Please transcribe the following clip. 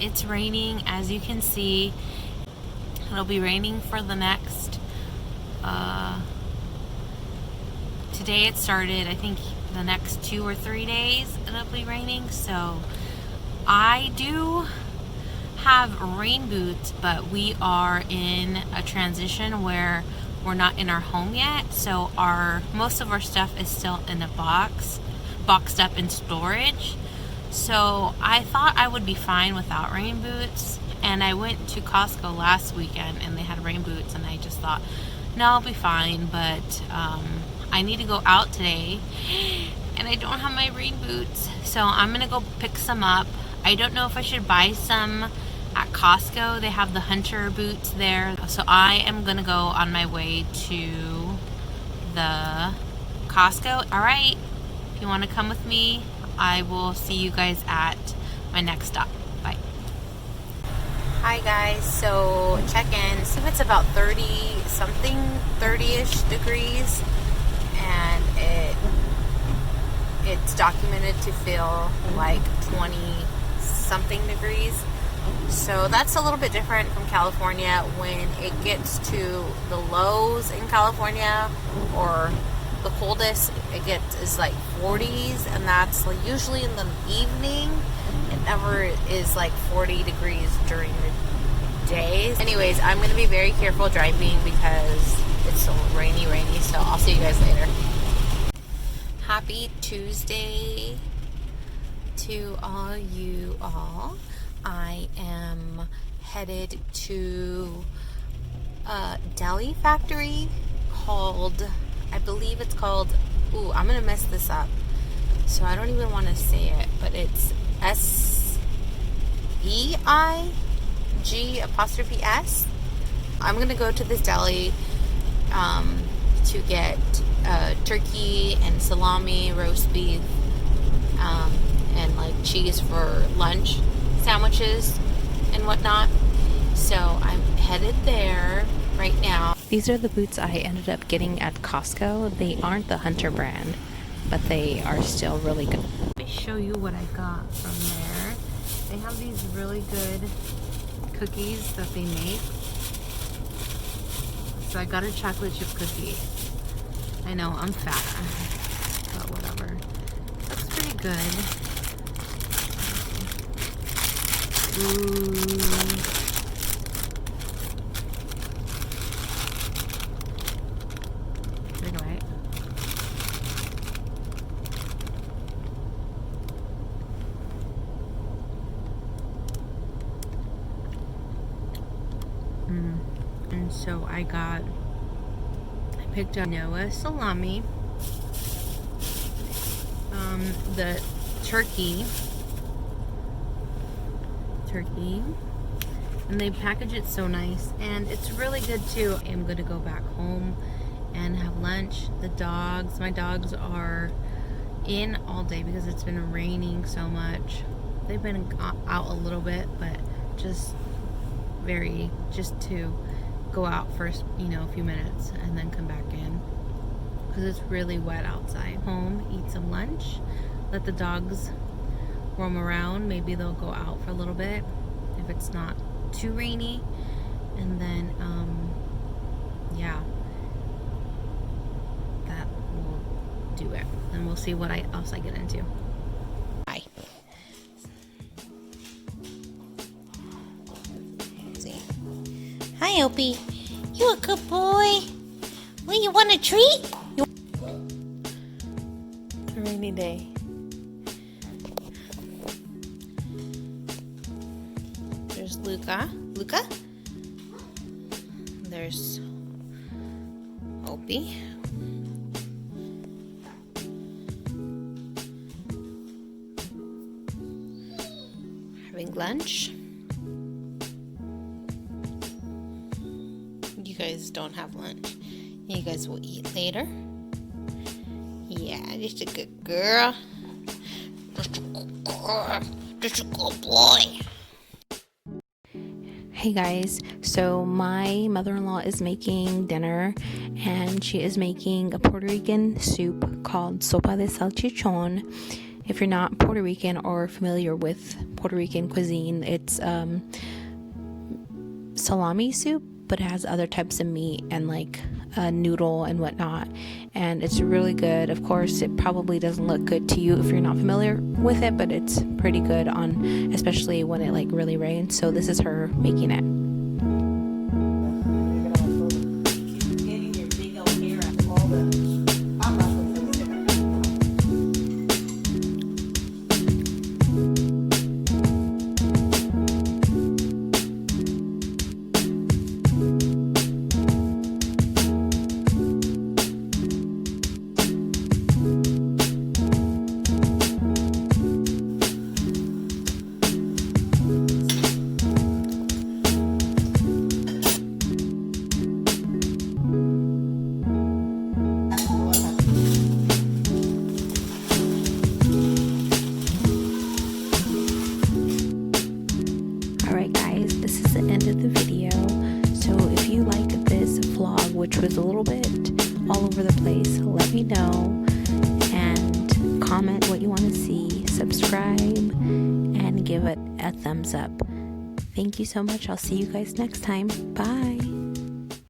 it's raining, as you can see. It'll be raining for the next, today it started, I think the next 2 or 3 days it'll be raining. So I do have rain boots, but we are in a transition where we're not in our home yet, so most of our stuff is still in a boxed up in storage. So I thought I would be fine without rain boots, and I went to Costco last weekend and they had rain boots, and I just thought, no, I'll be fine. But I need to go out today and I don't have my rain boots, so I'm gonna go pick some up. I don't know if I should buy some at Costco. They have the hunter boots there, so I am gonna go on my way to the Costco. All right, if you want to come with me, I will see you guys at my next stop. Bye. Hi guys, so check in. So it's about 30 something, 30-ish degrees, and it's documented to feel like 20 something degrees. So that's a little bit different from California. When it gets to the lows in California, or the coldest it gets is like 40s, and that's like usually in the evening. It never is like 40 degrees during the days. Anyways, I'm going to be very careful driving because it's so rainy, so I'll see you guys later. Happy Tuesday to all you all. I am headed to a deli factory called, I believe it's called, ooh, I'm gonna mess this up, so I don't even want to say it, but it's SEIG''S. I'm gonna go to this deli to get turkey and salami, roast beef, and like cheese for lunch, sandwiches and whatnot. So I'm headed there right now. These are the boots I ended up getting at Costco. They aren't the Hunter brand, but they are still really good. Let me show you what I got from there. They have these really good cookies that they make. So I got a chocolate chip cookie. I know I'm fat, but whatever. That's pretty good. Ooh. Pretty white. And so I picked up Noah salami, the turkey, and they package it so nice, and it's really good too. I'm gonna go back home and have lunch. My dogs are in all day because it's been raining so much. They've been out a little bit, but just to go out for a few minutes and then come back in because it's really wet outside. Home, eat some lunch, let the dogs roam around. Maybe they'll go out for a little bit if it's not too rainy, and then yeah, that will do it, and we'll see what else I get into. Bye. See. Hi, Opie. You a good boy? Well, you want a treat? It's a rainy day. There's Luca. There's Opie. Having lunch. You guys don't have lunch. You guys will eat later. Yeah, just a good girl. Just a good girl. Just a good boy. Hey guys, so my mother-in-law is making dinner, and she is making a Puerto Rican soup called sopa de salchichon. If you're not Puerto Rican or familiar with Puerto Rican cuisine, it's salami soup, but it has other types of meat and like a noodle and whatnot, and it's really good. Of course, it probably doesn't look good to you if you're not familiar with it, but it's pretty good on, especially when it like really rains. So this is her making it. Alright guys, this is the end of the video. So if you liked this vlog, which was a little bit all over the place, let me know and comment what you want to see, subscribe, and give it a thumbs up. Thank you so much. I'll see you guys next time. Bye.